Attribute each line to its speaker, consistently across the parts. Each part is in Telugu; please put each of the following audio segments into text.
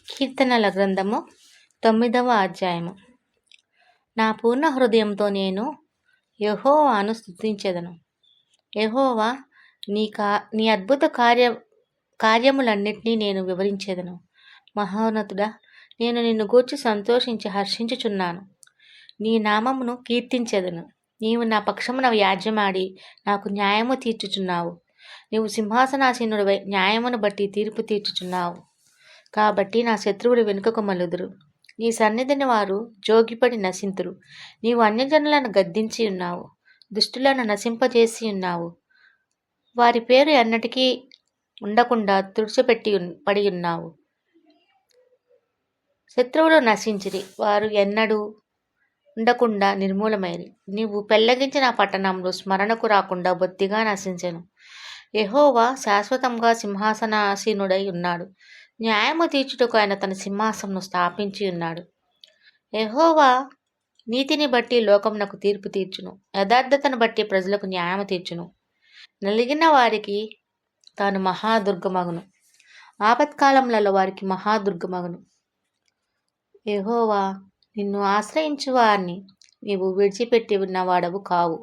Speaker 1: కీర్తనల గ్రంథము 9వ అధ్యాయము. నా పూర్ణ హృదయంతో నేను యెహోవాను స్తుతించెదను. యెహోవా, నీ అద్భుత కార్యములన్నిటినీ నేను వివరించెదను. మహోన్నతుడా, నేను నిన్ను గూర్చి సంతోషించి హర్షించుచున్నాను. నీ నామమును కీర్తించెదను. నీవు నా పక్షమున వ్యాజ్యమాడి నాకు న్యాయము తీర్చుచున్నావు. నీవు సింహాసనాసీనుడివై న్యాయమును బట్టి తీర్పు తీర్చుచున్నావు. కాబట్టి నా శత్రువులు వెనుకకు మలుదురు. నీ సన్నిధిని వారు జోగిపడి నశింతురు. నీవు అన్యజనులను గద్దించి ఉన్నావు, దుష్టులను నశింపజేసి ఉన్నావు. వారి పేరు ఎన్నటికీ ఉండకుండా తుడిచిపెట్టి పడి ఉన్నావు. శత్రువులు నశించిరి, వారు ఎన్నడూ ఉండకుండా నిర్మూలమైరి. నీవు పెళ్లగించిన పట్టణంలో స్మరణకు రాకుండా బొత్తిగా నశించెను. యెహోవా శాశ్వతంగా సింహాసనాసీనుడై ఉన్నాడు. న్యాయము తీర్చుటకు ఆయన తన సింహాసనమును స్థాపించి ఉన్నాడు. యెహోవా నీతిని బట్టి లోకమునకు తీర్పు తీర్చును. యథార్థతను బట్టి ప్రజలకు న్యాయము తీర్చును. నలిగిన వారికి తాను మహాదుర్గమగును. ఆపత్కాలములలో వారికి మహాదుర్గమగును. యెహోవా, నిన్ను ఆశ్రయించు వారిని నీవు విడిచిపెట్టి ఉన్నవాడవు కావు.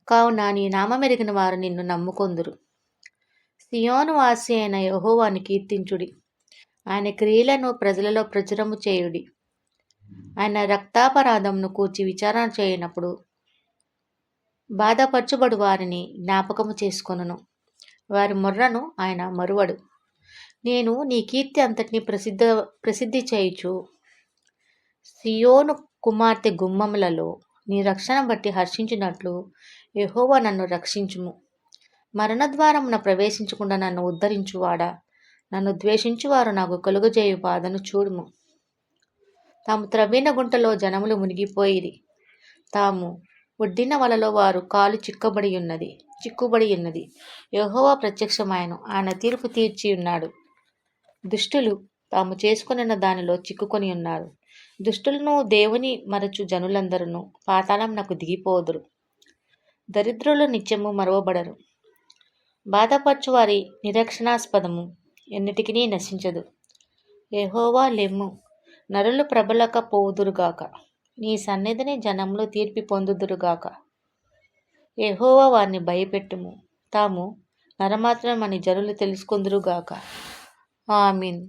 Speaker 1: కావున నీ నామమెరిగిన వారు నిన్ను నమ్ముకొందురు. సియోను వాసి అయిన యెహోవాను కీర్తించుడి. ఆయన క్రియలను ప్రజలలో ప్రచురము చేయుడి. ఆయన రక్తాపరాధమును కూర్చి విచారణ చేయనప్పుడు బాధపరచుబడు వారిని జ్ఞాపకము చేసుకొనును. వారి మొర్రను ఆయన మరువడు. నేను నీ కీర్తి అంతటిని ప్రసిద్ధి చేయుచు సియోను కుమార్తె గుమ్మములలో నీ రక్షణ బట్టి హర్షించినట్లు యెహోవా నన్ను రక్షించుము. మరణద్వారమున ప్రవేశించకుండా నన్ను ఉద్ధరించువాడా, నన్ను ద్వేషించువారు నాకు కలుగజేయు బాధను చూడుము. తాము త్రవ్విన గుంటలో జనములు మునిగిపోయిరి. తాము ఒడ్డిన వలలో వారు కాలు చిక్కుబడి ఉన్నది. యెహోవా ప్రత్యక్షమాయను, ఆయన తీర్పు తీర్చి ఉన్నాడు. దుష్టులు తాము చేసుకొనిన దానిలో చిక్కుకొని ఉన్నారు. దుష్టులను దేవుని మరచు జనులందరూ పాతాళమునకు దిగిపోదురు. దరిద్రులు నిత్యము మరువబడరు. బాధపరచు వారి నిరక్షణాస్పదము ఎన్నిటికీ నశించదు. యెహోవా లెమ్ము, నరులు ప్రబలక పోవుదురుగాక. నీ సన్నిధిని జనములు తీర్పి పొందుదురుగాక. యెహోవా వారిని భయపెట్టుము. తాము నరమాత్రమని జనులు తెలుసుకొందురుగాక. ఆమీన్.